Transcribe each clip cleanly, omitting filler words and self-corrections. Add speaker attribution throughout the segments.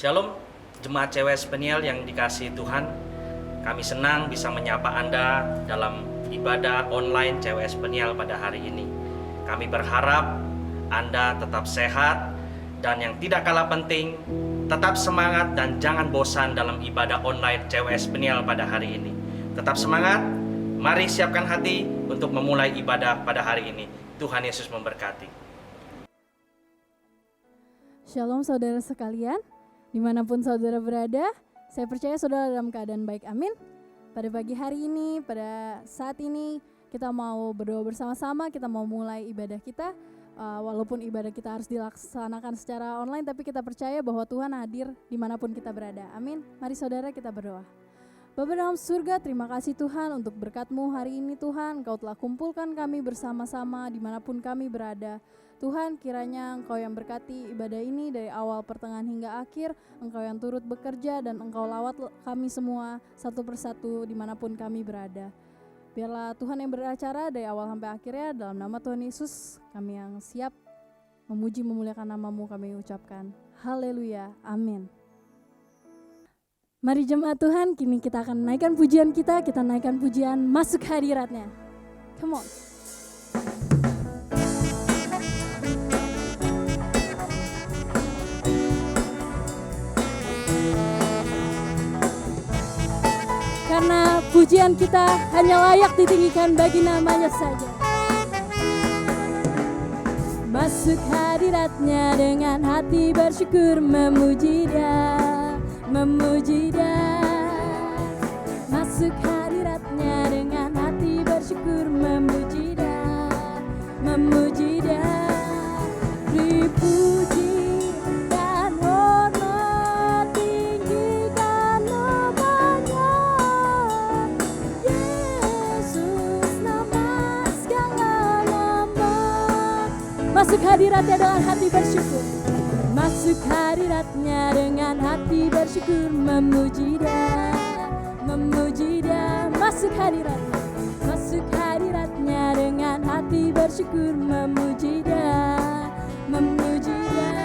Speaker 1: Shalom, jemaat CWS Peniel yang dikasihi Tuhan. Kami senang bisa menyapa Anda dalam ibadah online CWS Peniel pada hari ini. Kami berharap Anda tetap sehat dan yang tidak kalah penting, tetap semangat dan jangan bosan dalam ibadah online CWS Peniel pada hari ini. Tetap semangat, mari siapkan hati untuk memulai ibadah pada hari ini. Tuhan Yesus memberkati.
Speaker 2: Shalom saudara sekalian, dimanapun saudara berada, saya percaya saudara dalam keadaan baik, amin. Pada pagi hari ini, pada saat ini, kita mau berdoa bersama-sama, kita mau mulai ibadah kita. Walaupun ibadah kita harus dilaksanakan secara online, tapi kita percaya bahwa Tuhan hadir dimanapun kita berada, amin. Mari saudara kita berdoa. Bapa dalam surga, terima kasih Tuhan untuk berkat-Mu hari ini Tuhan. Engkau telah kumpulkan kami bersama-sama dimanapun kami berada. Tuhan, kiranya Engkau yang berkati ibadah ini dari awal pertengahan hingga akhir. Engkau yang turut bekerja dan Engkau lawat kami semua satu persatu dimanapun kami berada. Biarlah Tuhan yang beracara dari awal sampai akhirnya, dalam nama Tuhan Yesus kami yang siap memuji memuliakan nama-Mu kami ucapkan. Haleluya, amin. Mari jemaat Tuhan, kini kita akan naikkan pujian kita naikkan pujian Masuk Hadirat-Nya. Come on. Karena pujian kita hanya layak ditinggikan bagi nama-Nya saja. Masuk hadirat-Nya dengan hati bersyukur, memuji Dia, memuji Dia. Masuk hadirat-Nya dengan hati bersyukur, memuji Dia, memuji Dia. Beri puji dan hormat, tinggikan nama-Nya. Yesus nama segala nama. Masuk hadirat-Nya dengan hati bersyukur. Masuk hadirat-Nya dengan hati bersyukur, memuji Dia, memuji Dia. Masuk hadirat-Nya, masuk hadirat-Nya dengan hati bersyukur, memuji Dia, memuji Dia.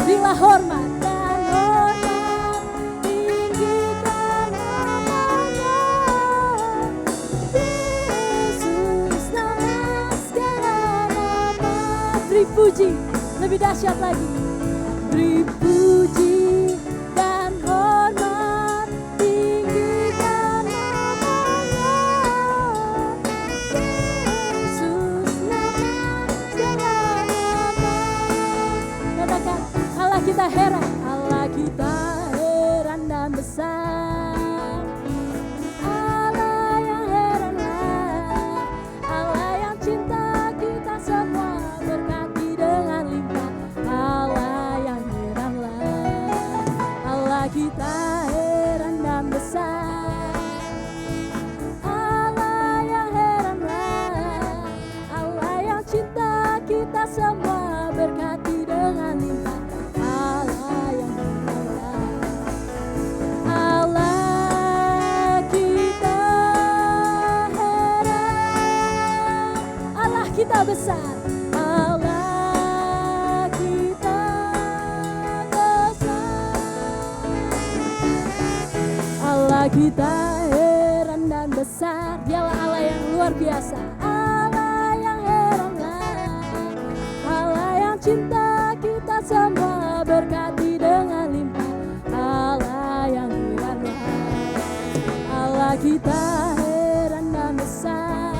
Speaker 2: Berilah hormat dan hormat, tinggikan nama-Nya. Yesus nama segala nama. Beri puji lebih dahsyat lagi. Beri puji dan hormat, tinggikan nama-Nya. Yesus nama segala nama. Katakan, Allah kita heran, Allah kita heran dan besar. Allah yang heranlah, Allah yang cinta kita semua, berkati dengan limpah. Allah yang heranlah, kita heran dan besar, Allah yang heranlah, Allah yang cinta kita semua berkati dengan limpah, Allah yang heranlah, Allah kita heran, Allah kita besar, Allah kita besar, Allah kita heran dan besar, dialah Allah yang luar biasa, Allah yang heranlah, Allah yang cinta kita semua berkati dengan limpah, Allah yang heranlah, Allah kita heran dan besar,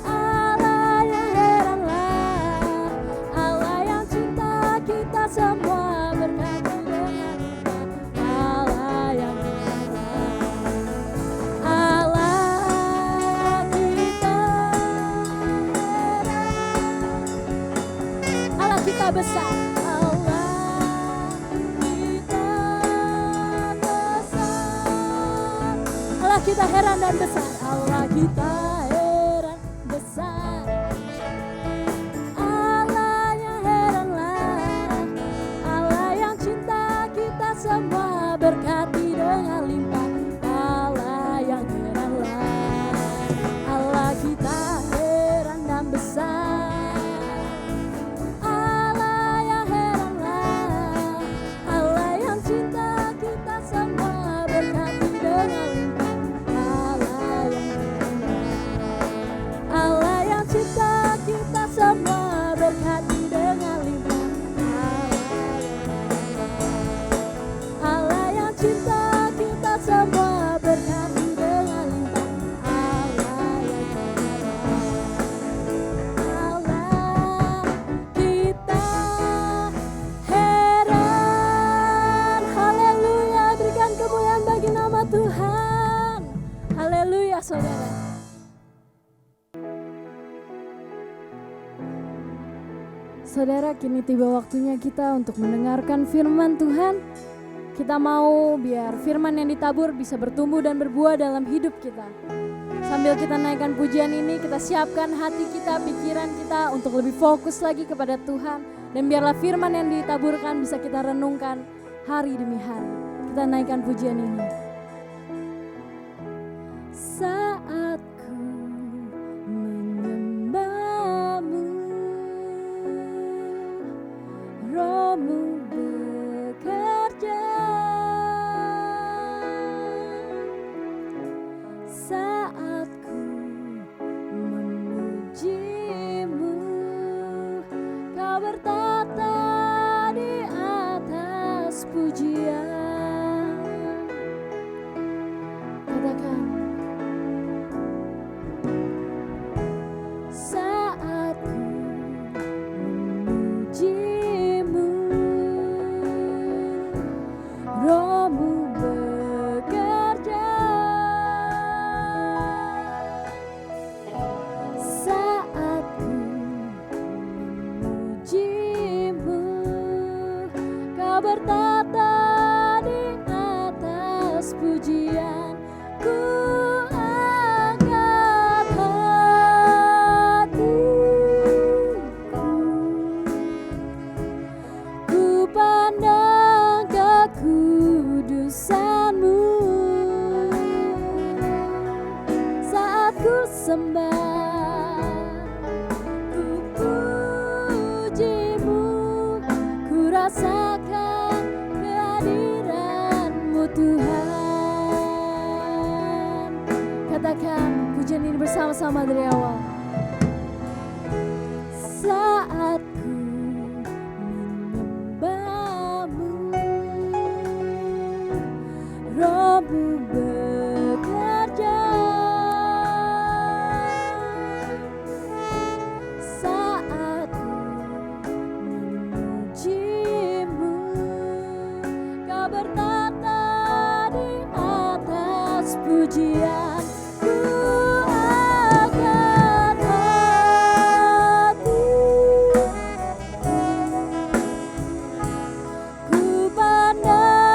Speaker 2: Allah yang heranlah, Allah yang cinta kita semua berkati dengan limpah, Allah yang heranlah, Allah kita heran, Allah kita besar, Allah kita besar, Allah kita heran dan besar, Allah kita heran besar, Allah yang heranlah, Allah yang cinta kita semua berkati dengan limpah, Allah yang heranlah, Allah kita heran dan besar, Allah yang heranlah, Allah yang cinta kita semua berkati dengan limpah, Allah yang heranlah, Allah yang cinta kita semua berkati dengan limpah, Allah yang cinta kita semua berkati dengan limpah, Allah yang Allah kita heran. Haleluya, berikan kemuliaan bagi nama Tuhan. Haleluya saudara. Saudara, kini tiba waktunya kita untuk mendengarkan firman Tuhan. Kita mau biar firman yang ditabur bisa bertumbuh dan berbuah dalam hidup kita. Sambil kita naikkan pujian ini, kita siapkan hati kita, pikiran kita untuk lebih fokus lagi kepada Tuhan. Dan biarlah firman yang ditaburkan bisa kita renungkan hari demi hari. Kita naikkan pujian ini. Saat ku menyembahmu, Rohmu bekerja. Saat ku memujimu, Kau bertata di atas pujian. Katakan, saat ku memujimu, Rohmu bekerja. Saat ku memujimu, Kau bertata di atas pujian. Ku angkat hatiku, ku pandang kekudusan-Mu. Saat ku sembah, ku puji-Mu, ku rasakan kehadiran-Mu Tuhan. Katakan pujian ini bersama-sama dari awal. Saat ku menyembah-Mu, Roh-Mu bekerja. Saat ku memuji-Mu, Kau bertata di atas pujian. Ku angkat hatiku, ku pandang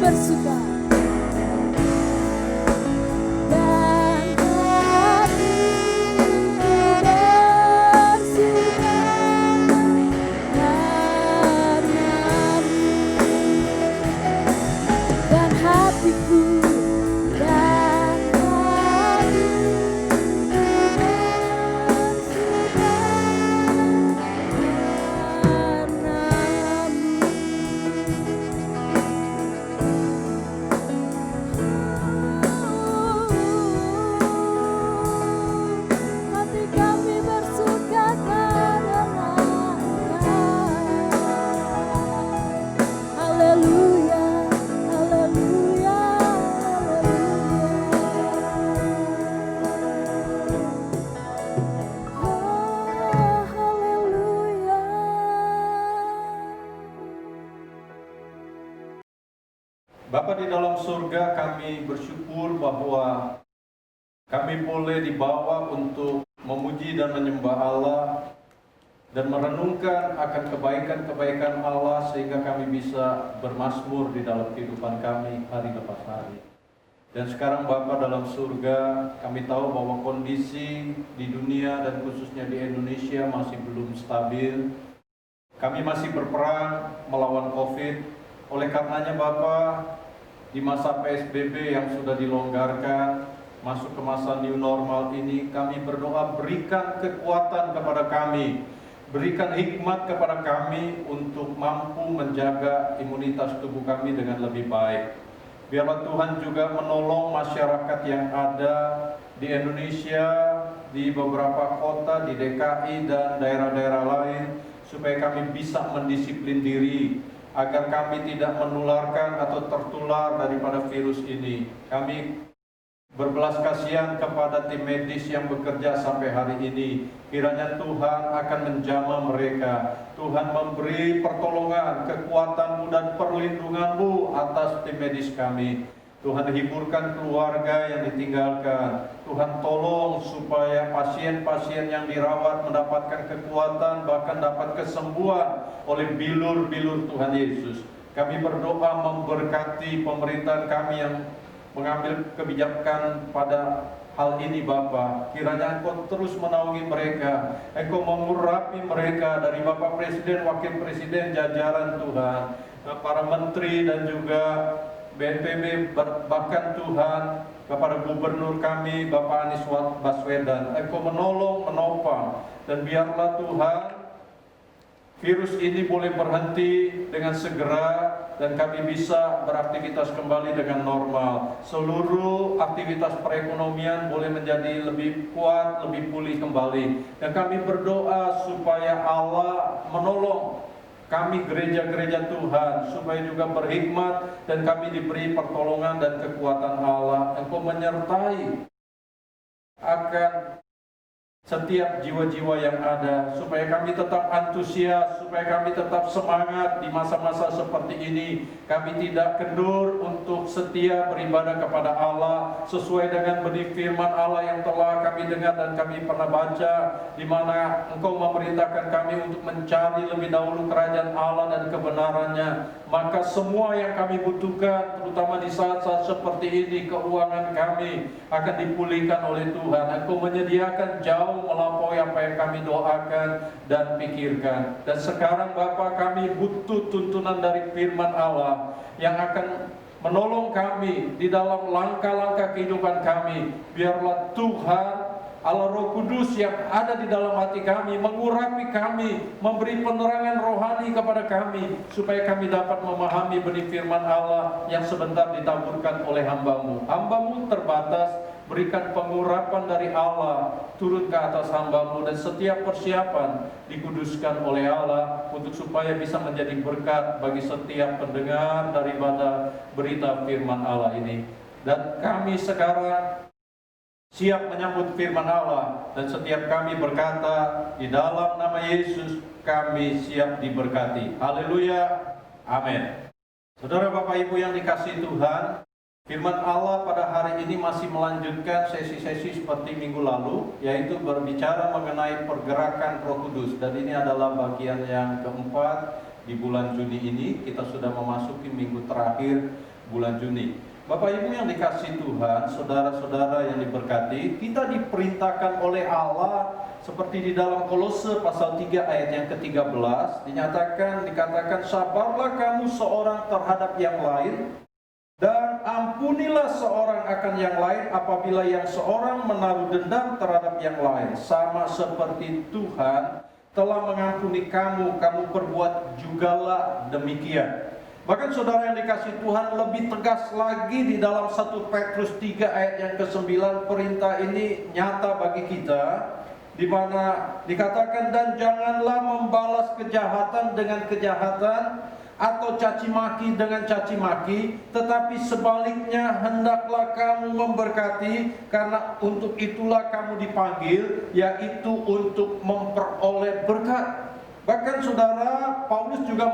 Speaker 2: bersuka. Dan hatiku bersuka karenamu. Dan hatiku
Speaker 3: Bapa di dalam surga, kami bersyukur bahwa kami boleh dibawa untuk memuji dan menyembah Allah dan merenungkan akan kebaikan-kebaikan Allah sehingga kami bisa bermazmur di dalam kehidupan kami hari lepas hari. Dan sekarang Bapa dalam surga, kami tahu bahwa kondisi di dunia dan khususnya di Indonesia masih belum stabil. Kami masih berperang melawan COVID. Oleh karenanya Bapa, di masa PSBB yang sudah dilonggarkan, masuk ke masa new normal ini, kami berdoa berikan kekuatan kepada kami, berikan hikmat kepada kami untuk mampu menjaga imunitas tubuh kami dengan lebih baik. Biarlah Tuhan juga menolong masyarakat yang ada di Indonesia, di beberapa kota, di DKI dan daerah-daerah lain, supaya kami bisa mendisiplin diri, agar kami tidak menularkan atau tertular daripada virus ini. Kami berbelas kasihan kepada tim medis yang bekerja sampai hari ini. Kiranya Tuhan akan menjamah mereka. Tuhan memberi pertolongan, kekuatan-Mu dan perlindungan-Mu atas tim medis kami. Tuhan hiburkan keluarga yang ditinggalkan. Tuhan tolong supaya pasien-pasien yang dirawat mendapatkan kekuatan, bahkan dapat kesembuhan oleh bilur-bilur Tuhan Yesus. Kami berdoa memberkati pemerintahan kami yang mengambil kebijakan pada hal ini Bapa. Kiranya Engkau terus menaungi mereka, Engkau mengurapi mereka dari Bapak Presiden, Wakil Presiden, jajaran Tuhan, para menteri dan juga BNPB, bahkan Tuhan kepada gubernur kami Bapak Anies Baswedan. Engkau menolong, menopang, dan biarlah Tuhan virus ini boleh berhenti dengan segera dan kami bisa beraktivitas kembali dengan normal. Seluruh aktivitas perekonomian boleh menjadi lebih kuat, lebih pulih kembali. Dan kami berdoa supaya Allah menolong kami gereja-gereja Tuhan, supaya juga berhikmat dan kami diberi pertolongan dan kekuatan Allah. Engkau menyertai akan setiap jiwa-jiwa yang ada, supaya kami tetap antusias, supaya kami tetap semangat di masa-masa seperti ini. Kami tidak kendur untuk setia beribadah kepada Allah sesuai dengan benih firman Allah yang telah kami dengar dan kami pernah baca, di mana Engkau memerintahkan kami untuk mencari lebih dahulu kerajaan Allah dan kebenarannya. Maka semua yang kami butuhkan, terutama di saat-saat seperti ini, keuangan kami akan dipulihkan oleh Tuhan. Engkau menyediakan jauh melampaui apa yang kami doakan dan pikirkan. Dan sekarang Bapa, kami butuh tuntunan dari firman Allah yang akan menolong kami di dalam langkah-langkah kehidupan kami. Biarlah Tuhan Allah Roh Kudus yang ada di dalam hati kami mengurapi kami, memberi penerangan rohani kepada kami, supaya kami dapat memahami benih firman Allah yang sebentar ditaburkan oleh hamba-Mu. Hamba-Mu terbatas, berikan pengurapan dari Allah turun ke atas hamba-Mu, dan setiap persiapan dikuduskan oleh Allah untuk supaya bisa menjadi berkat bagi setiap pendengar daripada berita firman Allah ini. Dan kami sekarang siap menyambut firman Allah, dan setiap kami berkata di dalam nama Yesus kami siap diberkati. Haleluya, amin. Saudara Bapak Ibu yang dikasihi Tuhan, firman Allah pada hari ini masih melanjutkan sesi-sesi seperti minggu lalu, yaitu berbicara mengenai pergerakan Roh Kudus. Dan ini adalah bagian yang keempat di bulan Juni ini. Kita sudah memasuki minggu terakhir bulan Juni. Bapak Ibu yang dikasihi Tuhan, saudara-saudara yang diberkati, kita diperintahkan oleh Allah seperti di dalam Kolose pasal 3 ayat yang ke-13 dikatakan sabarlah kamu seorang terhadap yang lain dan ampunilah seorang akan yang lain apabila yang seorang menaruh dendam terhadap yang lain, sama seperti Tuhan telah mengampuni kamu, kamu perbuat jugalah demikian. Bahkan saudara yang dikasihi Tuhan, lebih tegas lagi di dalam 1 Petrus 3 ayat yang ke-9, perintah ini nyata bagi kita, di mana dikatakan, dan janganlah membalas kejahatan dengan kejahatan atau caci maki dengan caci maki, tetapi sebaliknya hendaklah kamu memberkati, karena untuk itulah kamu dipanggil, yaitu untuk memperoleh berkat. Bahkan saudara, Paulus juga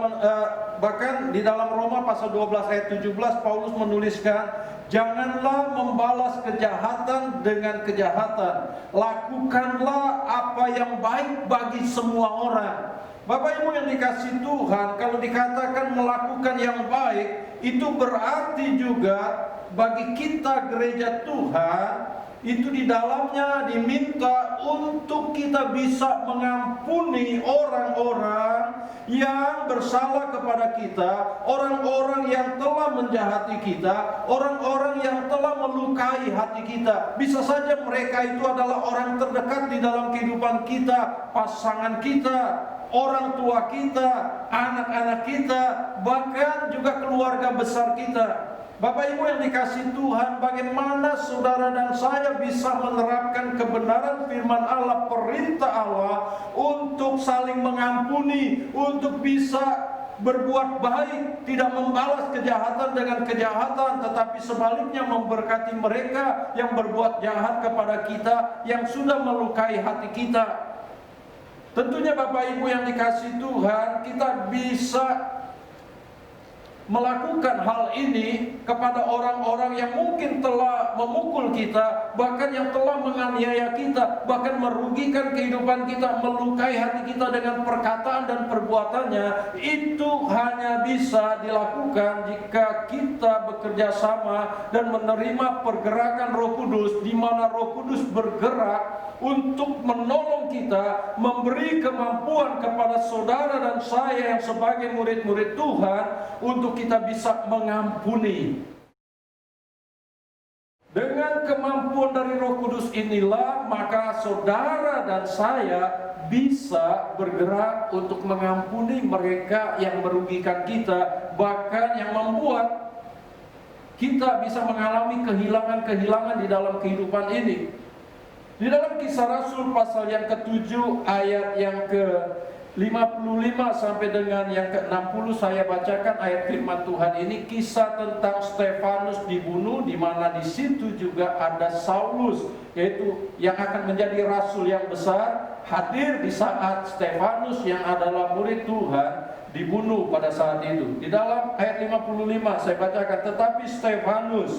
Speaker 3: bahkan di dalam Roma pasal 12 ayat 17 Paulus menuliskan, janganlah membalas kejahatan dengan kejahatan, lakukanlah apa yang baik bagi semua orang. Bapak Ibu yang dikasihi Tuhan, kalau dikatakan melakukan yang baik, itu berarti juga bagi kita gereja Tuhan, itu di dalamnya diminta untuk kita bisa mengampuni orang-orang yang bersalah kepada kita, orang-orang yang telah menjahati kita, orang-orang yang telah melukai hati kita. Bisa saja mereka itu adalah orang terdekat di dalam kehidupan kita, pasangan kita, orang tua kita, anak-anak kita, bahkan juga keluarga besar kita. Bapak Ibu yang dikasihi Tuhan, bagaimana saudara dan saya bisa menerapkan kebenaran firman Allah, perintah Allah untuk saling mengampuni, untuk bisa berbuat baik, tidak membalas kejahatan dengan kejahatan, tetapi sebaliknya memberkati mereka yang berbuat jahat kepada kita, yang sudah melukai hati kita. Tentunya Bapak Ibu yang dikasihi Tuhan, kita bisa melakukan hal ini kepada orang-orang yang mungkin telah memukul kita, bahkan yang telah menganiaya kita, bahkan merugikan kehidupan kita, melukai hati kita dengan perkataan dan perbuatannya. Itu hanya bisa dilakukan jika kita bekerja sama dan menerima pergerakan Roh Kudus, di mana Roh Kudus bergerak untuk menolong kita, memberi kemampuan kepada saudara dan saya yang sebagai murid-murid Tuhan untuk kita bisa mengampuni. Dengan kemampuan dari Roh Kudus inilah, maka saudara dan saya bisa bergerak untuk mengampuni mereka yang merugikan kita, bahkan yang membuat kita bisa mengalami kehilangan-kehilangan di dalam kehidupan ini. Di dalam Kisah Rasul pasal yang ke-7 ayat yang ke-55 sampai dengan yang ke-60, saya bacakan ayat firman Tuhan ini, kisah tentang Stefanus dibunuh, di mana di situ juga ada Saulus, yaitu yang akan menjadi rasul yang besar, hadir di saat Stefanus yang adalah murid Tuhan dibunuh pada saat itu. Di dalam ayat 55 saya bacakan, tetapi Stefanus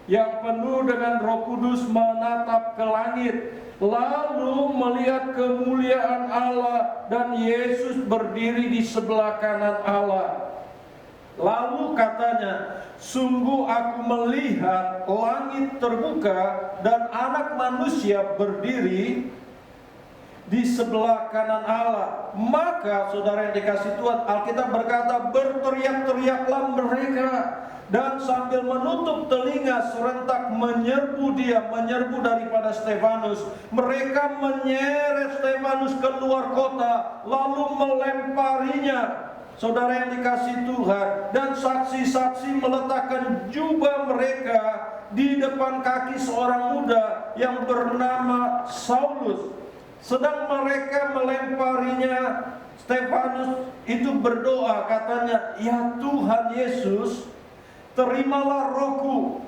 Speaker 3: yang penuh dengan Roh Kudus menatap ke langit, lalu melihat kemuliaan Allah dan Yesus berdiri di sebelah kanan Allah. Lalu katanya, sungguh aku melihat langit terbuka dan Anak Manusia berdiri di sebelah kanan Allah. Maka saudara yang dikasihi Tuhan, Alkitab berkata, berteriak-teriaklah mereka, dan sambil menutup telinga serentak menyerbu dia, menyerbu daripada Stefanus. Mereka menyeret Stefanus keluar kota, lalu melemparinya. Saudara yang dikasihi Tuhan, dan saksi-saksi meletakkan jubah mereka di depan kaki seorang muda yang bernama Saulus. Sedang mereka melemparinya, Stefanus itu berdoa, katanya, ya Tuhan Yesus, terimalah rohku.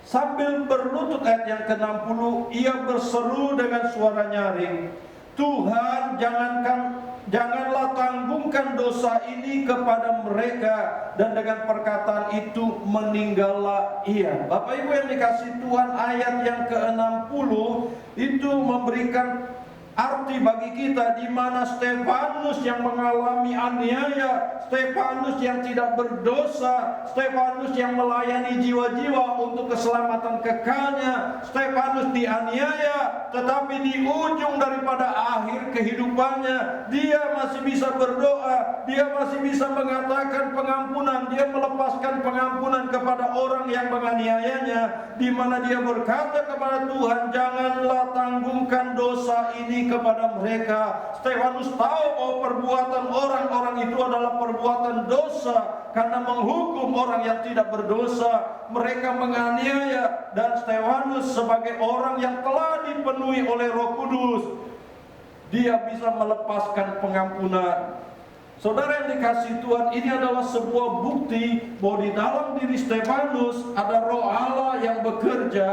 Speaker 3: Sambil berlutut, ayat yang ke-60, ia berseru dengan suara nyaring, Tuhan, janganlah tanggungkan dosa ini kepada mereka. Dan dengan perkataan itu meninggallah ia. Bapak Ibu yang dikasihi Tuhan, ayat yang ke-60 itu memberikan arti bagi kita, di mana Stefanus yang mengalami aniaya, Stefanus yang tidak berdosa, Stefanus yang melayani jiwa-jiwa untuk keselamatan kekalnya, Stefanus dianiaya, tetapi di ujung daripada akhir kehidupannya dia masih bisa berdoa, dia masih bisa mengatakan pengampunan, dia melepaskan pengampunan kepada orang yang menganiayanya, di mana dia berkata kepada Tuhan, janganlah tanggungan dosa ini kepada mereka. Stefanus tahu bahwa perbuatan orang-orang itu adalah perbuatan dosa karena menghukum orang yang tidak berdosa. Mereka menganiaya, dan Stefanus sebagai orang yang telah dipenuhi oleh Roh Kudus, dia bisa melepaskan pengampunan. Saudara yang dikasihi Tuhan, ini adalah sebuah bukti bahwa di dalam diri Stefanus ada Roh Allah yang bekerja,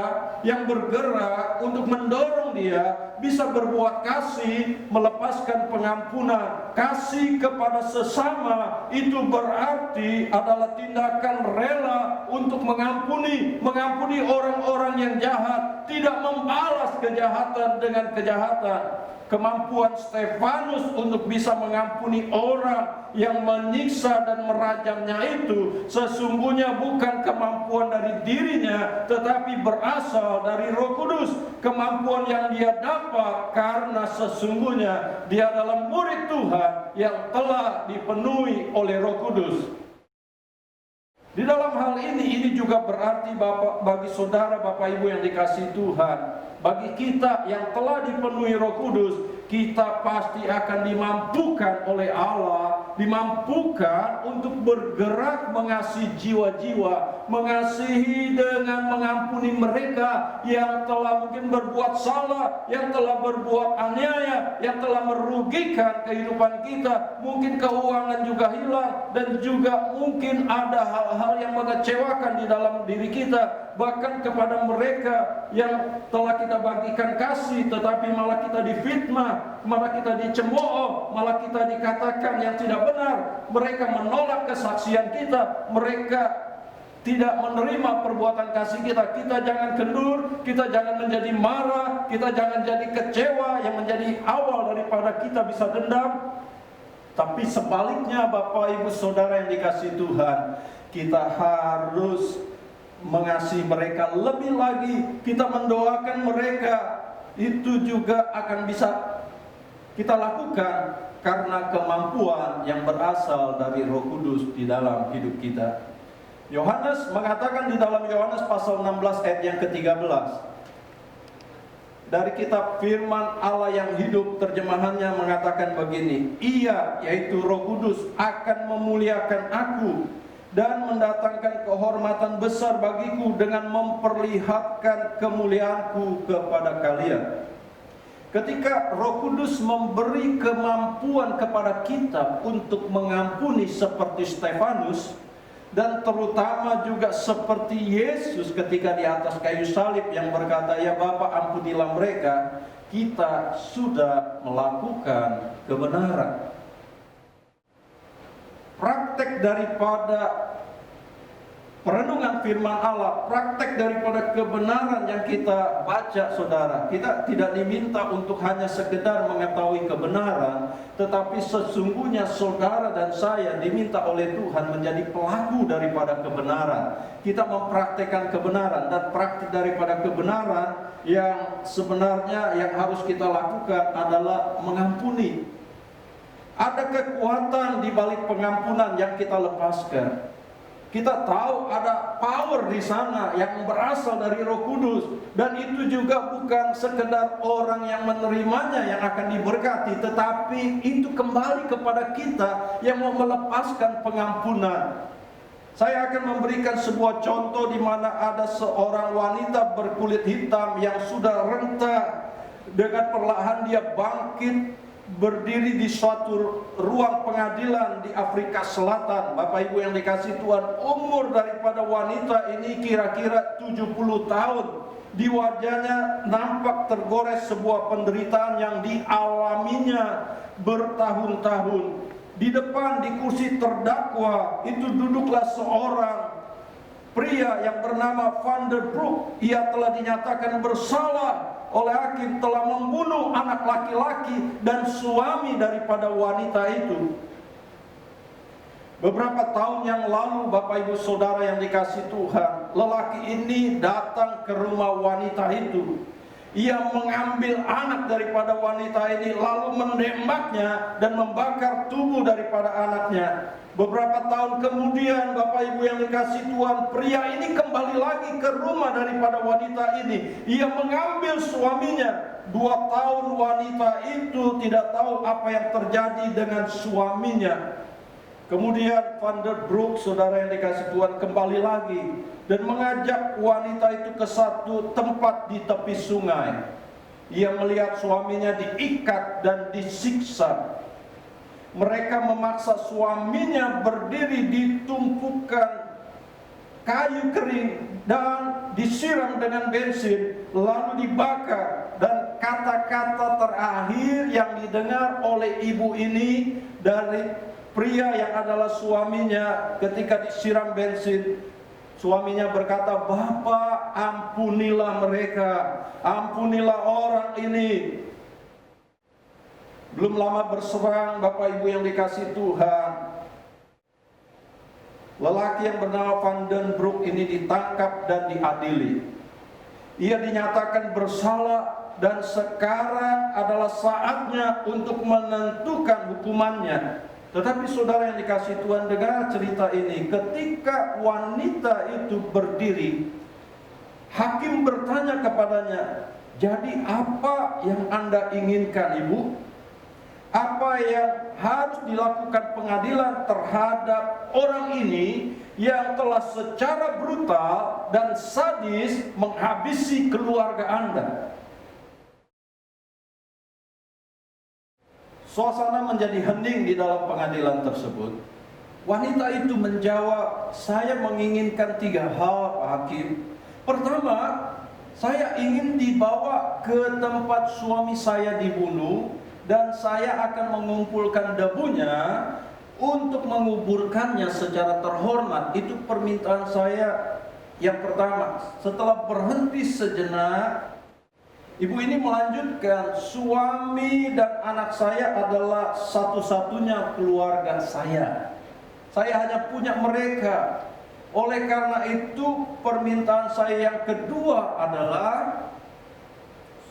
Speaker 3: yang bergerak untuk mendorong dia bisa berbuat kasih, melepaskan pengampunan. Kasih kepada sesama itu berarti adalah tindakan rela untuk mengampuni orang-orang yang jahat, tidak membalas kejahatan dengan kejahatan. Kemampuan Stefanus untuk bisa mengampuni orang yang menyiksa dan merajamnya itu sesungguhnya bukan kemampuan dari dirinya, tetapi berasal dari Roh Kudus. Kemampuan yang dia dapat karena sesungguhnya dia adalah murid Tuhan yang telah dipenuhi oleh Roh Kudus. Di dalam hal ini juga berarti bagi saudara, Bapak Ibu yang dikasihi Tuhan, bagi kita yang telah dipenuhi Roh Kudus, kita pasti akan dimampukan oleh Allah, dimampukan untuk bergerak mengasihi jiwa-jiwa, mengasihi dengan mengampuni mereka yang telah mungkin berbuat salah, yang telah berbuat aniaya, yang telah merugikan kehidupan kita. Mungkin keuangan juga hilang, dan juga mungkin ada hal-hal yang mengecewakan di dalam diri kita. Bahkan kepada mereka yang telah kita bagikan kasih, tetapi malah kita difitnah, malah kita dicemooh, malah kita dikatakan yang tidak benar. Mereka menolak kesaksian kita, mereka tidak menerima perbuatan kasih kita. Kita jangan kendur, kita jangan menjadi marah, kita jangan jadi kecewa yang menjadi awal daripada kita bisa dendam. Tapi sebaliknya, Bapak Ibu Saudara yang dikasihi Tuhan, kita harus mengasihi mereka lebih lagi. Kita mendoakan mereka, itu juga akan bisa kita lakukan karena kemampuan yang berasal dari Roh Kudus di dalam hidup kita. Yohanes mengatakan di dalam Yohanes pasal 16 ayat yang ke-13, dari kitab Firman Allah yang hidup, terjemahannya mengatakan begini, Ia, yaitu Roh Kudus, akan memuliakan aku dan mendatangkan kehormatan besar bagiku dengan memperlihatkan kemuliaanku kepada kalian. Ketika Roh Kudus memberi kemampuan kepada kita untuk mengampuni seperti Stefanus, dan terutama juga seperti Yesus ketika di atas kayu salib yang berkata, ya Bapa, ampunilah mereka, kita sudah melakukan kebenaran. Praktek daripada perenungan firman Allah, praktek daripada kebenaran yang kita baca, saudara, kita tidak diminta untuk hanya sekedar mengetahui kebenaran, tetapi sesungguhnya saudara dan saya diminta oleh Tuhan menjadi pelaku daripada kebenaran. Kita mempraktekkan kebenaran, dan praktek daripada kebenaran yang sebenarnya yang harus kita lakukan adalah mengampuni. Ada kekuatan di balik pengampunan yang kita lepaskan. Kita tahu ada power di sana yang berasal dari Roh Kudus, dan itu juga bukan sekedar orang yang menerimanya yang akan diberkati, tetapi itu kembali kepada kita yang mau melepaskan pengampunan. Saya akan memberikan sebuah contoh di mana ada seorang wanita berkulit hitam yang sudah renta. Dengan perlahan dia bangkit, berdiri di suatu ruang pengadilan di Afrika Selatan. Bapak Ibu yang dikasihi Tuhan, umur daripada wanita ini kira-kira 70 tahun. Di wajahnya nampak tergores sebuah penderitaan yang dialaminya bertahun-tahun. Di depan, di kursi terdakwa itu duduklah seorang pria yang bernama Van der Broek. Ia telah dinyatakan bersalah oleh hakim telah membunuh anak laki-laki dan suami daripada wanita itu. Beberapa tahun yang lalu, Bapak Ibu Saudara yang dikasihi Tuhan, lelaki ini datang ke rumah wanita itu. Ia mengambil anak daripada wanita ini, lalu menembaknya dan membakar tubuh daripada anaknya. Beberapa tahun kemudian, Bapak Ibu yang dikasihi Tuhan, pria ini kembali lagi ke rumah daripada wanita ini. Ia mengambil suaminya. 2 tahun wanita itu tidak tahu apa yang terjadi dengan suaminya. Kemudian Van der Broek, saudara yang dikasihi Tuhan, kembali lagi dan mengajak wanita itu ke satu tempat di tepi sungai. Ia melihat suaminya diikat dan disiksa. Mereka memaksa suaminya berdiri di tumpukan kayu kering dan disiram dengan bensin, lalu dibakar. Dan kata-kata terakhir yang didengar oleh ibu ini dari pria yang adalah suaminya ketika disiram bensin, suaminya berkata, "Bapak, ampunilah mereka, ampunilah orang ini." Belum lama berserang, Bapak Ibu yang dikasihi Tuhan, lelaki yang bernama Van den Broek ini ditangkap dan diadili. Ia dinyatakan bersalah dan sekarang adalah saatnya untuk menentukan hukumannya. Tetapi saudara yang dikasihi Tuhan, dengar cerita ini. Ketika wanita itu berdiri, hakim bertanya kepadanya, "Jadi apa yang Anda inginkan, Ibu? Apa yang harus dilakukan pengadilan terhadap orang ini yang telah secara brutal dan sadis menghabisi keluarga Anda?" Suasana menjadi hening di dalam pengadilan tersebut. Wanita itu menjawab, "Saya menginginkan 3 hal, Pak Hakim. Pertama, saya ingin dibawa ke tempat suami saya dibunuh, dan saya akan mengumpulkan debunya untuk menguburkannya secara terhormat. Itu permintaan saya yang pertama." Setelah berhenti sejenak, ibu ini melanjutkan, "Suami dan anak saya adalah satu-satunya keluarga saya. Saya hanya punya mereka. Oleh karena itu, permintaan saya yang kedua adalah..."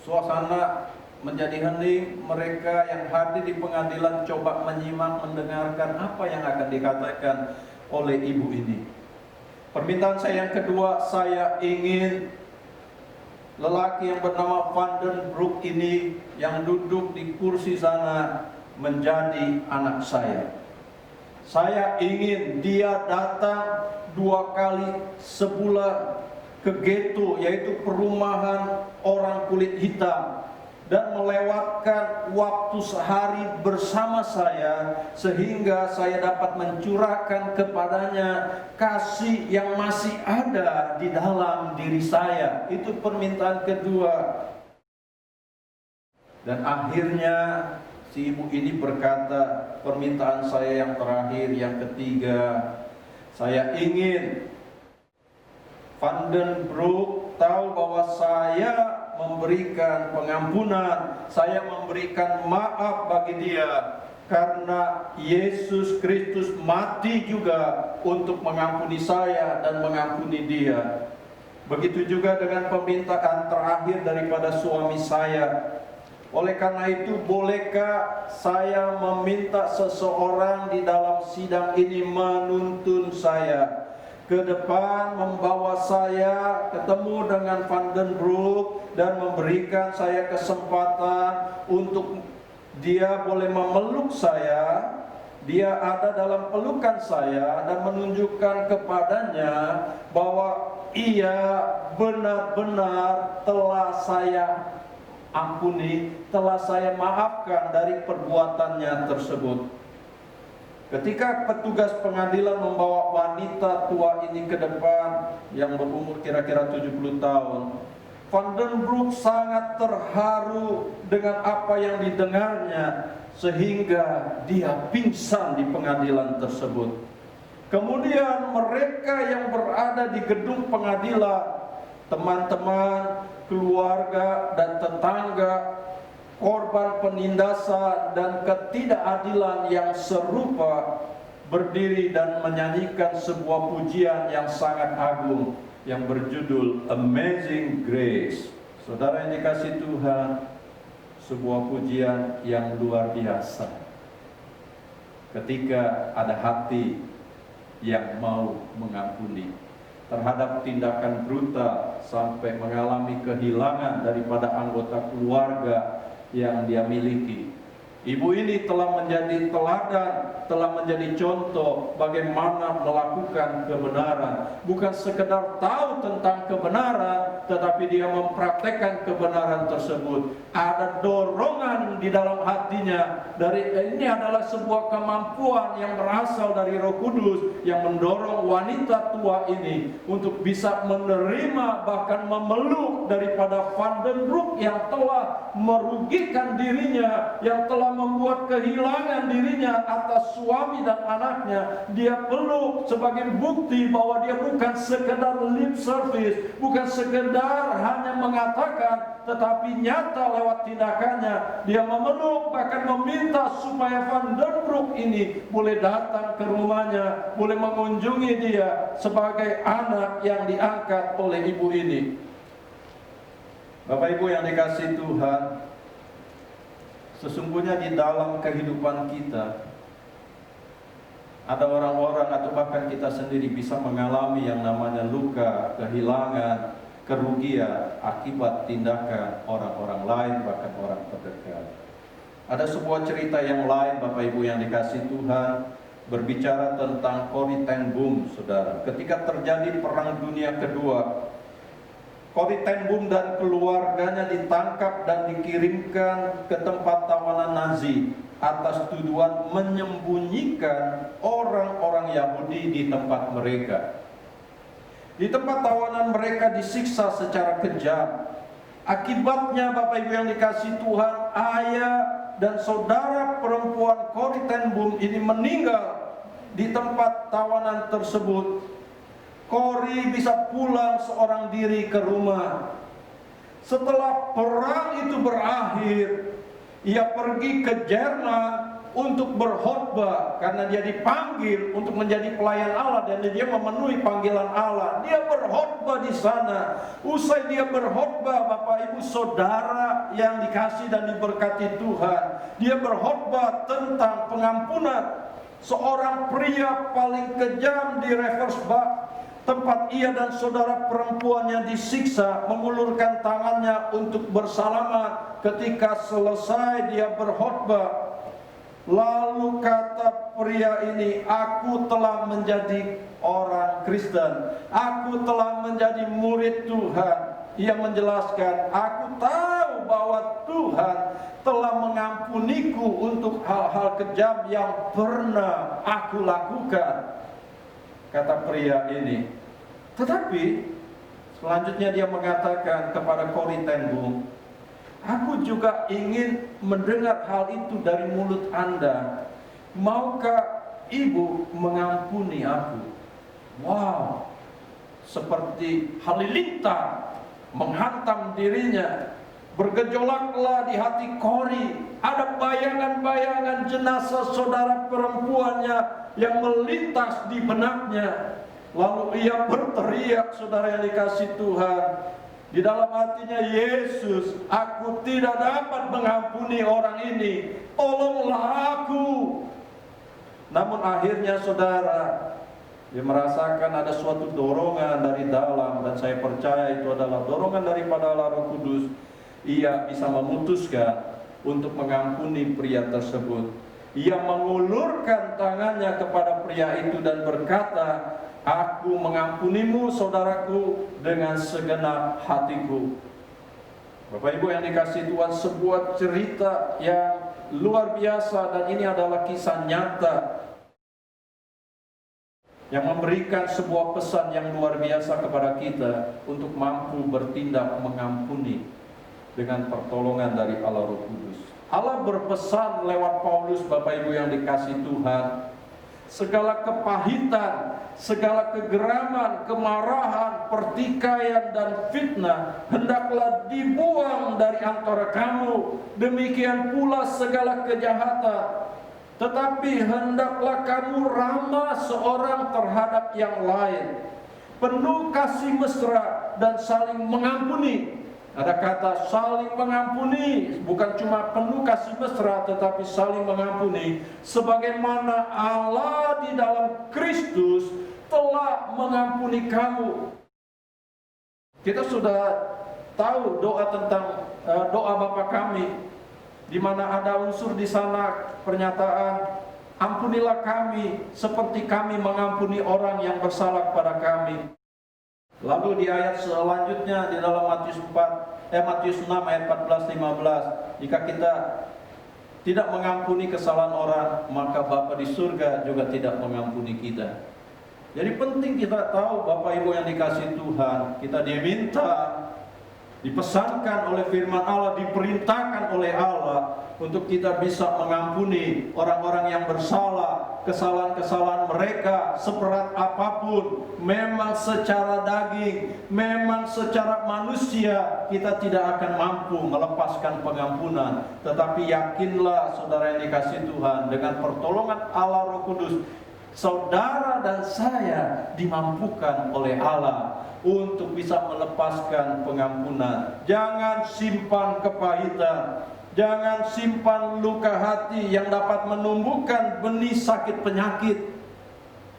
Speaker 3: Suasana menjadi hening. Mereka yang hadir di pengadilan coba menyimak, mendengarkan apa yang akan dikatakan oleh ibu ini. "Permintaan saya yang kedua, saya ingin lelaki yang bernama Van den Broek ini yang duduk di kursi sana menjadi anak saya. Saya ingin dia datang 2 kali sebulan ke ghetto, yaitu perumahan orang kulit hitam, dan melewatkan waktu sehari bersama saya, sehingga saya dapat mencurahkan kepadanya kasih yang masih ada di dalam diri saya." Itu permintaan kedua. Dan akhirnya si ibu ini berkata, "Permintaan saya yang terakhir, yang ketiga, saya ingin Van den Broek tahu bahwa saya memberikan pengampunan, saya memberikan maaf bagi dia, karena Yesus Kristus mati juga untuk mengampuni saya dan mengampuni dia. Begitu juga dengan permintaan terakhir daripada suami saya. Oleh karena itu, bolehkah saya meminta seseorang di dalam sidang ini menuntun saya ke depan, membawa saya ketemu dengan Van den Broek dan memberikan saya kesempatan untuk dia boleh memeluk saya. Dia ada dalam pelukan saya dan menunjukkan kepadanya bahwa ia benar-benar telah saya ampuni, telah saya maafkan dari perbuatannya tersebut." Ketika petugas pengadilan membawa wanita tua ini ke depan yang berumur kira-kira 70 tahun, Van den Broek sangat terharu dengan apa yang didengarnya, sehingga dia pingsan di pengadilan tersebut. Kemudian mereka yang berada di gedung pengadilan teman-teman, keluarga, dan tetangga, korban penindasan dan ketidakadilan yang serupa, berdiri dan menyanyikan sebuah pujian yang sangat agung yang berjudul Amazing Grace. Saudara yang dikasihi Tuhan, sebuah pujian yang luar biasa ketika ada hati yang mau mengampuni terhadap tindakan brutal sampai mengalami kehilangan daripada anggota keluarga yang dia miliki. Ibu ini telah menjadi teladan, telah menjadi contoh bagaimana melakukan kebenaran. Bukan sekedar tahu tentang kebenaran, tetapi dia mempraktekkan kebenaran tersebut. Ada dorongan di dalam hatinya. Ini adalah sebuah kemampuan yang berasal dari Roh Kudus yang mendorong wanita tua ini untuk bisa menerima bahkan memeluk daripada Van den Broek yang telah merugikan dirinya, yang telah membuat kehilangan dirinya atas suami dan anaknya. Dia peluk sebagai bukti bahwa dia bukan sekedar lip service, bukan sekedar hanya mengatakan, tetapi nyata lewat tindakannya. Dia memeluk, bahkan meminta supaya Van den Broek ini boleh datang ke rumahnya, boleh mengunjungi dia sebagai anak yang diangkat oleh ibu ini. Bapak Ibu yang dikasihi Tuhan, sesungguhnya di dalam kehidupan kita ada orang-orang atau bahkan kita sendiri bisa mengalami yang namanya luka, kehilangan, kerugian akibat tindakan orang-orang lain, bahkan orang terdekat. Ada sebuah cerita yang lain, Bapak Ibu yang dikasihi Tuhan, berbicara tentang Corrie ten Boom, saudara. Ketika terjadi Perang Dunia Kedua, Corrie ten Boom dan keluarganya ditangkap dan dikirimkan ke tempat tawanan Nazi atas tuduhan menyembunyikan orang-orang Yahudi di tempat mereka. Di tempat tawanan mereka disiksa secara kejam. Akibatnya, Bapak Ibu yang dikasihi Tuhan, ayah dan saudara perempuan Corrie ten Boom ini meninggal di tempat tawanan tersebut. Corrie bisa pulang seorang diri ke rumah. Setelah perang itu berakhir, ia pergi ke Jerman untuk berkhotbah karena dia dipanggil untuk menjadi pelayan Allah dan dia memenuhi panggilan Allah. Dia berkhotbah di sana. Usai dia berkhotbah, Bapak Ibu Saudara yang dikasihi dan diberkati Tuhan, dia berkhotbah tentang pengampunan. Seorang pria paling kejam di Reversbach, tempat ia dan saudara perempuannya disiksa, mengulurkan tangannya untuk bersalaman ketika selesai dia berkhotbah. Lalu kata pria ini, aku telah menjadi orang Kristen, aku telah menjadi murid Tuhan. Ia menjelaskan, aku tahu bahwa Tuhan telah mengampuniku untuk hal-hal kejam yang pernah aku lakukan, kata pria ini. Tetapi selanjutnya dia mengatakan kepada Corrie ten Boom, aku juga ingin mendengar hal itu dari mulut Anda. Maukah ibu mengampuni aku? Wow, seperti halilintar menghantam dirinya. Bergejolaklah di hati Corrie. Ada bayangan-bayangan jenazah saudara perempuannya yang melintas di benaknya. Lalu ia berteriak, saudara yang dikasihi Tuhan, di dalam hatinya, Yesus, aku tidak dapat mengampuni orang ini, tolonglah aku. Namun akhirnya saudara, dia merasakan ada suatu dorongan dari dalam, dan saya percaya itu adalah dorongan daripada Roh Kudus. Ia bisa memutuskan untuk mengampuni pria tersebut. Ia mengulurkan tangannya kepada pria itu dan berkata, aku mengampunimu saudaraku dengan segenap hatiku. Bapak Ibu yang dikasihi Tuhan, sebuah cerita yang luar biasa, dan ini adalah kisah nyata yang memberikan sebuah pesan yang luar biasa kepada kita untuk mampu bertindak mengampuni dengan pertolongan dari Allah Roh Kudus. Allah berpesan lewat Paulus, Bapak Ibu yang dikasihi Tuhan, segala kepahitan, segala kegeraman, kemarahan, pertikaian, dan fitnah hendaklah dibuang dari antara kamu. Demikian pula segala kejahatan. Tetapi hendaklah kamu ramah seorang terhadap yang lain, penuh kasih mesra dan saling mengampuni. Ada kata saling mengampuni, bukan cuma penuh kasih mesra, tetapi saling mengampuni. Sebagaimana Allah di dalam Kristus telah mengampuni kamu. Kita sudah tahu doa tentang doa Bapa kami, di mana ada unsur di sana pernyataan, ampunilah kami seperti kami mengampuni orang yang bersalah kepada kami. Lalu di ayat selanjutnya di dalam Matius 6 ayat 14-15, jika kita tidak mengampuni kesalahan orang, maka Bapa di surga juga tidak mengampuni kita. Jadi penting kita tahu, Bapak Ibu yang dikasihi Tuhan, kita diminta, dipesankan oleh firman Allah, diperintahkan oleh Allah untuk kita bisa mengampuni orang-orang yang bersalah, kesalahan-kesalahan mereka seberat apapun. Memang secara daging, memang secara manusia kita tidak akan mampu melepaskan pengampunan. Tetapi yakinlah saudara yang dikasihi Tuhan, dengan pertolongan Allah Roh Kudus, saudara dan saya dimampukan oleh Allah untuk bisa melepaskan pengampunan. Jangan simpan kepahitan, jangan simpan luka hati yang dapat menumbuhkan benih sakit penyakit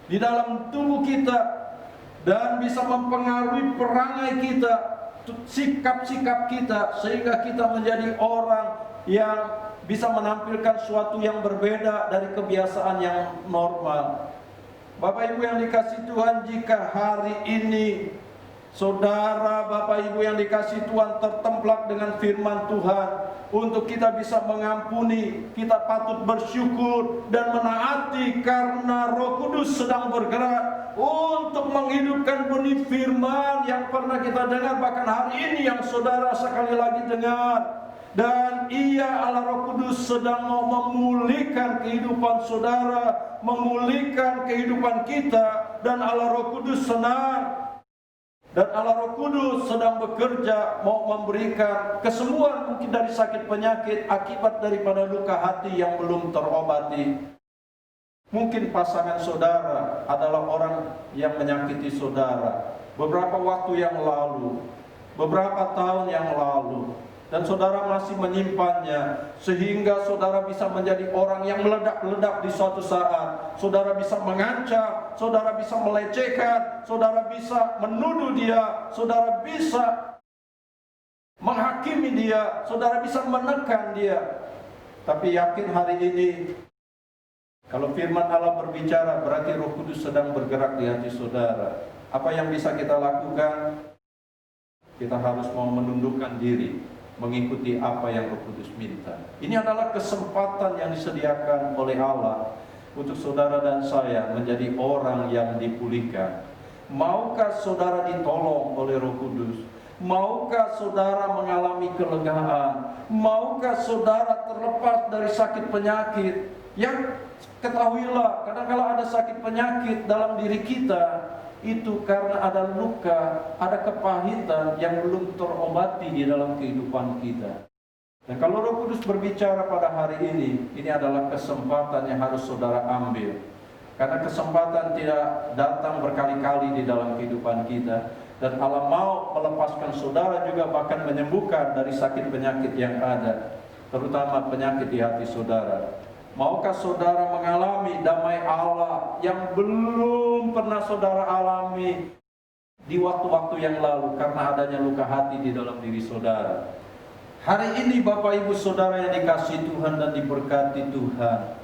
Speaker 3: di dalam tubuh kita dan bisa mempengaruhi perangai kita, sikap-sikap kita, sehingga kita menjadi orang yang bisa menampilkan sesuatu yang berbeda dari kebiasaan yang normal. Bapak Ibu yang dikasihi Tuhan, jika hari ini saudara, Bapak Ibu yang dikasihi Tuhan, tertemplak dengan firman Tuhan untuk kita bisa mengampuni, kita patut bersyukur dan menaati, karena Roh Kudus sedang bergerak untuk menghidupkan benih firman yang pernah kita dengar, bahkan hari ini yang saudara sekali lagi dengar. Dan ia, Allah Roh Kudus, sedang mau memulihkan kehidupan saudara, memulihkan kehidupan kita. Dan Allah Roh Kudus senang, dan Allah Roh Kudus sedang bekerja mau memberikan kesembuhan mungkin dari sakit penyakit akibat daripada luka hati yang belum terobati. Mungkin pasangan saudara adalah orang yang menyakiti saudara beberapa waktu yang lalu, beberapa tahun yang lalu, dan saudara masih menyimpannya, sehingga saudara bisa menjadi orang yang meledak-ledak di suatu saat. Saudara bisa mengancam, saudara bisa melecehkan, saudara bisa menuduh dia, saudara bisa menghakimi dia, saudara bisa menekan dia. Tapi yakin hari ini, kalau firman Allah berbicara, berarti Roh Kudus sedang bergerak di hati saudara. Apa yang bisa kita lakukan? Kita harus mau menundukkan diri, mengikuti apa yang Roh Kudus minta. Ini adalah kesempatan yang disediakan oleh Allah untuk saudara dan saya menjadi orang yang dipulihkan. Maukah saudara ditolong oleh Roh Kudus? Maukah saudara mengalami kelegaan? Maukah saudara terlepas dari sakit penyakit? Yang ketahuilah, kadang-kala ada sakit penyakit dalam diri kita, itu karena ada luka, ada kepahitan yang belum terobati di dalam kehidupan kita. Dan kalau Roh Kudus berbicara pada hari ini adalah kesempatan yang harus saudara ambil. Karena kesempatan tidak datang berkali-kali di dalam kehidupan kita. Dan Allah mau melepaskan saudara juga, bahkan menyembuhkan dari sakit penyakit yang ada, terutama penyakit di hati saudara. Maukah saudara mengalami damai Allah yang belum pernah saudara alami di waktu-waktu yang lalu karena adanya luka hati di dalam diri saudara? Hari ini Bapak Ibu saudara yang dikasihi Tuhan dan diberkati Tuhan,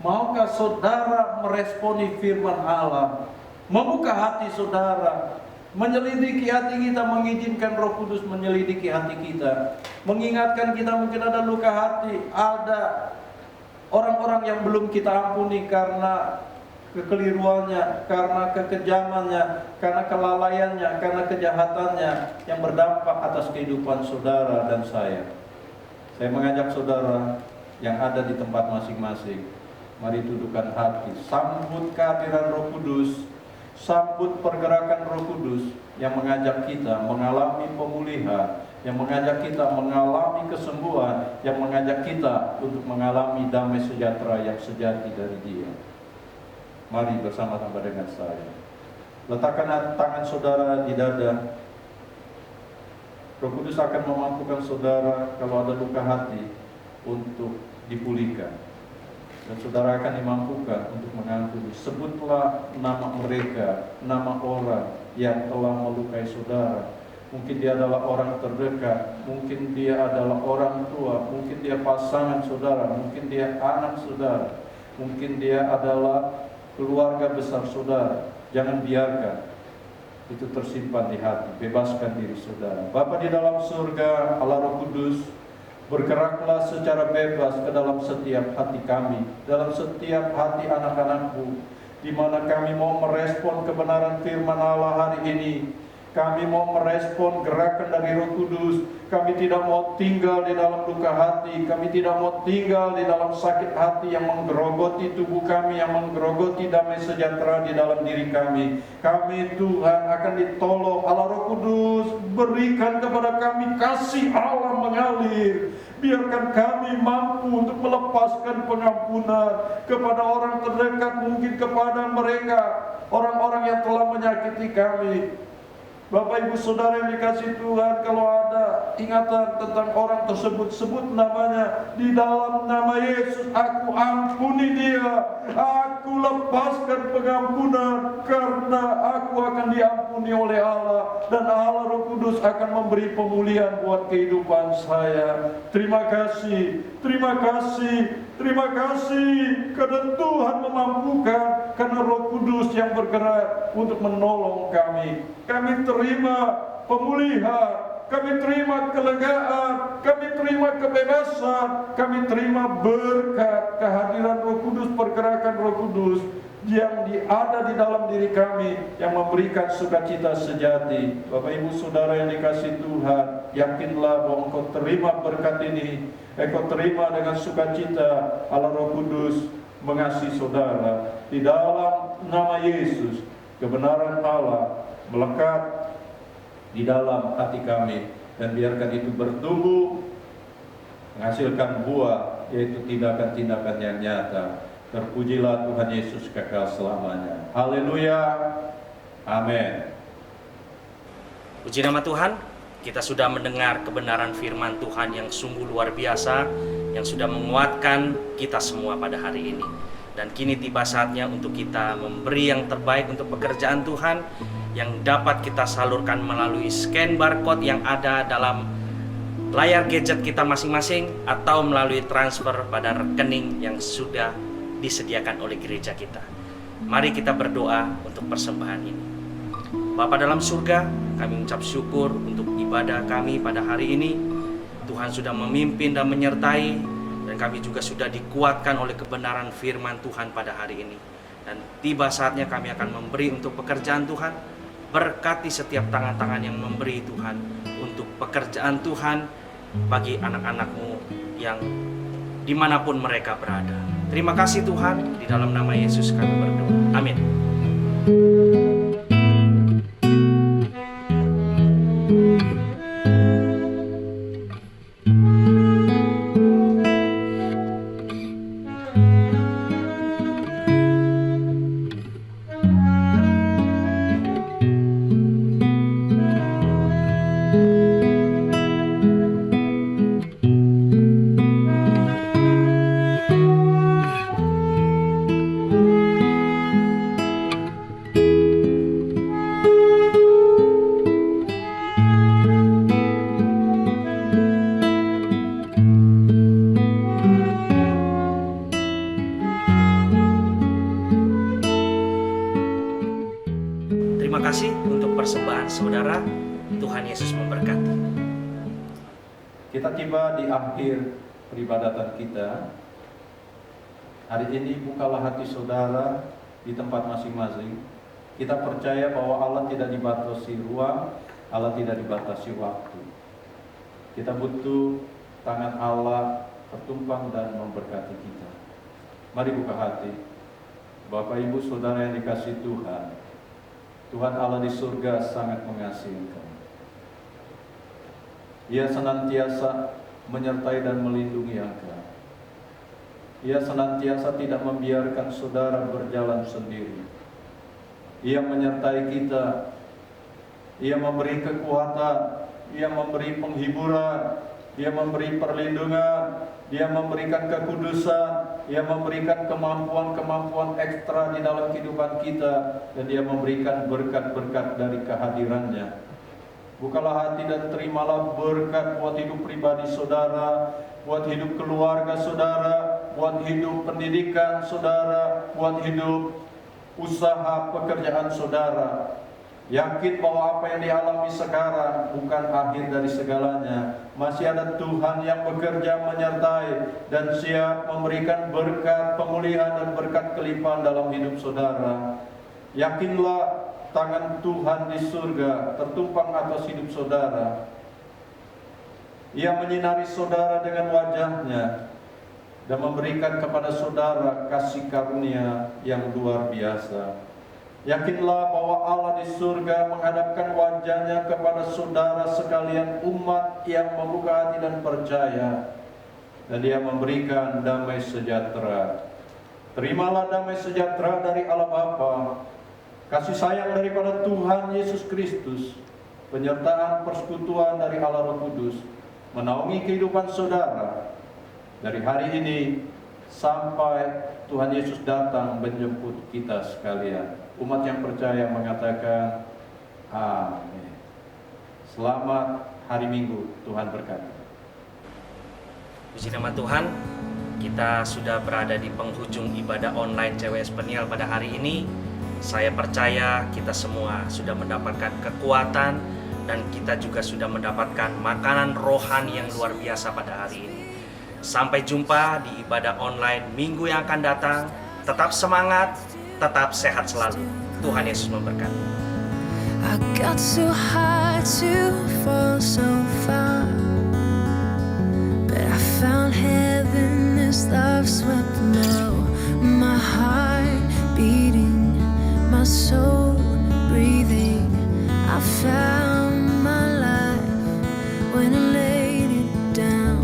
Speaker 3: maukah saudara meresponi firman Allah, membuka hati saudara, menyelidiki hati kita, mengizinkan Roh Kudus menyelidiki hati kita, mengingatkan kita mungkin ada luka hati, ada orang-orang yang belum kita ampuni karena kekeliruannya, karena kekejamannya, karena kelalaiannya, karena kejahatannya yang berdampak atas kehidupan saudara dan saya. Saya mengajak saudara yang ada di tempat masing-masing, Mari tundukkan hati, sambut kehadiran Roh Kudus, sambut pergerakan Roh Kudus yang mengajak kita mengalami pemulihan, yang mengajak kita mengalami kesembuhan, yang mengajak kita untuk mengalami damai sejahtera yang sejati dari Dia. Mari bersama-sama dengan saya. Letakkan tangan saudara di dada. Roh Kudus akan memampukan saudara kalau ada luka hati untuk dipulihkan. Dan saudara akan dimampukan untuk mengampuni. Sebutlah nama mereka, nama orang yang telah melukai saudara. Mungkin dia adalah orang terdekat, mungkin dia adalah orang tua, mungkin dia pasangan saudara, mungkin dia anak saudara, mungkin dia adalah keluarga besar saudara. Jangan biarkan itu tersimpan di hati. Bebaskan diri saudara. Bapa di dalam surga, Allah Roh Kudus, bergeraklah secara bebas ke dalam setiap hati kami, dalam setiap hati anak-anakmu, di mana kami mau merespon kebenaran firman Allah hari ini. Kami mau merespon gerakan dari Roh Kudus. Kami tidak mau tinggal di dalam luka hati. Kami tidak mau tinggal di dalam sakit hati yang menggerogoti tubuh kami, yang menggerogoti damai sejahtera di dalam diri kami. Kami Tuhan akan ditolong. Allah Roh Kudus, berikan kepada kami kasih Allah mengalir. Biarkan kami mampu untuk melepaskan pengampunan kepada orang terdekat, mungkin kepada mereka, orang-orang yang telah menyakiti kami. Bapak Ibu Saudara yang dikasihi Tuhan, kalau ada ingatan tentang orang tersebut, sebut namanya. Di dalam nama Yesus, aku ampuni dia, aku lepaskan pengampunan, karena aku akan diampuni oleh Allah, dan Allah Roh Kudus akan memberi pemulihan buat kehidupan saya. Terima kasih, terima kasih, terima kasih, karena Tuhan memampukan, karena Roh Kudus yang bergerak untuk menolong kami. Kami terima pemulihan, kami terima kelegaan, kami terima kebebasan, kami terima berkat kehadiran Roh Kudus, pergerakan Roh Kudus yang ada di dalam diri kami, yang memberikan sukacita sejati. Bapak Ibu Saudara yang dikasihi Tuhan, yakinlah bahwa engkau terima berkat ini, engkau terima dengan sukacita. Allah Roh Kudus mengasihi saudara. Di dalam nama Yesus, kebenaran Allah melekat di dalam hati kami, dan biarkan itu bertumbuh, menghasilkan buah, yaitu tindakan-tindakan yang nyata. Terpujilah Tuhan Yesus kekal selamanya. Haleluya. Amin.
Speaker 1: Puji nama Tuhan, kita sudah mendengar kebenaran firman Tuhan yang sungguh luar biasa, yang sudah menguatkan kita semua pada hari ini. Dan kini tiba saatnya untuk kita memberi yang terbaik untuk pekerjaan Tuhan, yang dapat kita salurkan melalui scan barcode yang ada dalam layar gadget kita masing-masing, atau melalui transfer pada rekening yang sudah disediakan oleh gereja kita. Mari kita berdoa untuk persembahan ini. Bapa dalam surga, kami mengucap syukur untuk ibadah kami pada hari ini. Tuhan sudah memimpin dan menyertai, dan kami juga sudah dikuatkan oleh kebenaran firman Tuhan pada hari ini. Dan tiba saatnya kami akan memberi untuk pekerjaan Tuhan. Berkati setiap tangan-tangan yang memberi Tuhan untuk pekerjaan Tuhan bagi anak-anak-Mu yang dimanapun mereka berada. Terima kasih Tuhan, di dalam nama Yesus kami berdoa. Amin. Terima kasih untuk persembahan saudara. Tuhan Yesus memberkati.
Speaker 3: Kita tiba di akhir peribadatan kita. Hari ini bukalah hati saudara di tempat masing-masing. Kita percaya bahwa Allah tidak dibatasi ruang, Allah tidak dibatasi waktu. Kita butuh tangan Allah tertumpang dan memberkati kita. Mari buka hati. Bapak, Ibu, Saudara yang dikasihi Tuhan, Tuhan Allah di surga sangat mengasihi engkau. Ia senantiasa menyertai dan melindungi engkau. Ia senantiasa tidak membiarkan saudara berjalan sendiri. Ia menyertai kita. Ia memberi kekuatan. Ia memberi penghiburan. Dia memberi perlindungan. Dia memberikan kekudusan. Dia memberikan kemampuan-kemampuan ekstra di dalam kehidupan kita. Dan Dia memberikan berkat-berkat dari kehadirannya. Bukalah hati dan terimalah berkat buat hidup pribadi saudara, buat hidup keluarga saudara, buat hidup pendidikan saudara, buat hidup usaha pekerjaan saudara. Yakin bahwa apa yang dialami sekarang bukan akhir dari segalanya. Masih ada Tuhan yang bekerja menyertai dan siap memberikan berkat pemulihan dan berkat kelimpahan dalam hidup saudara. Yakinlah tangan Tuhan di surga tertumpang atas hidup saudara. Ia menyinari saudara dengan wajahnya dan memberikan kepada saudara kasih karunia yang luar biasa. Yakinlah bahwa Allah di surga menghadapkan wajahnya kepada saudara sekalian umat yang membuka hati dan percaya. Dan Dia memberikan damai sejahtera. Terimalah damai sejahtera dari Allah Bapa, kasih sayang daripada Tuhan Yesus Kristus, penyertaan persekutuan dari Allah Roh Kudus, menaungi kehidupan saudara dari hari ini sampai Tuhan Yesus datang menjemput kita sekalian. Umat yang percaya mengatakan amin. Selamat hari Minggu, Tuhan berkati.
Speaker 1: Puji nama Tuhan, kita sudah berada di penghujung ibadah online CWS Peniel pada hari ini. Saya percaya kita semua sudah mendapatkan kekuatan dan kita juga sudah mendapatkan makanan rohani yang luar biasa pada hari ini. Sampai jumpa di ibadah online minggu yang akan datang. Tetap semangat, tetap sehat selalu. Tuhan Yesus memberkati.
Speaker 4: I got so high to fall so far, but I found heaven as love swept low. My heart beating, my soul breathing. I found my life when I laid it down,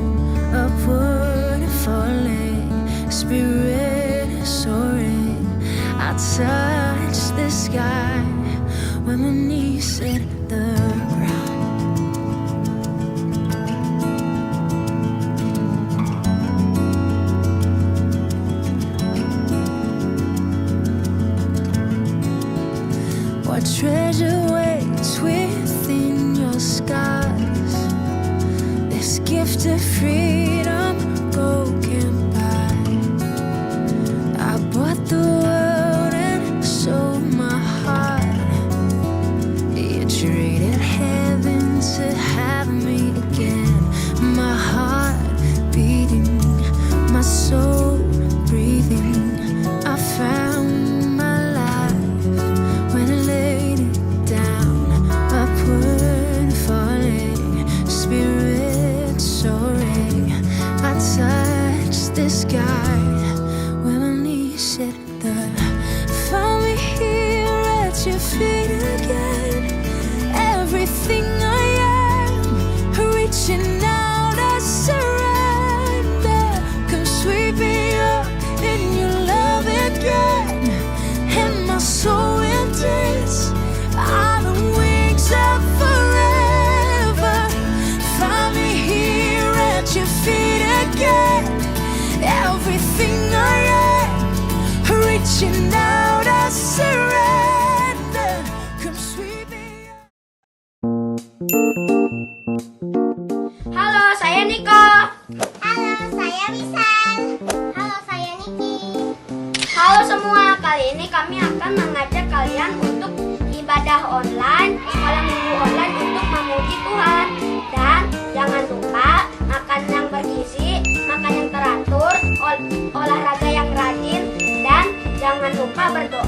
Speaker 4: upward and falling, spirit soaring. I touched the sky when my knees hit the ground. What treasure waits within your skies? This gift of freedom broken by. I bought the world and sold my heart. You traded heaven to have me again. My heart beating, my soul breathing. I found my life when I laid it down, upward falling, spirit soaring. I touched the sky when my knees hit the. Found me here at your feet again. Everything I am, reaching out, I surrender. Come sweep me up in your love again. And my soul will dance on the wings of forever. Find me here at your feet again. Everything I am, reaching out, I surrender. Come sweep me up.
Speaker 5: Halo, saya Niko.
Speaker 6: Halo, saya Misal. Halo, saya Niki.
Speaker 5: Halo semua, kali ini kami akan mengajak kalian untuk ibadah online, malam minggu online untuk memuji Tuhan. Dan jangan lupa makan yang bergizi, makan yang teratur, olahraga yang rajin, dan jangan lupa berdoa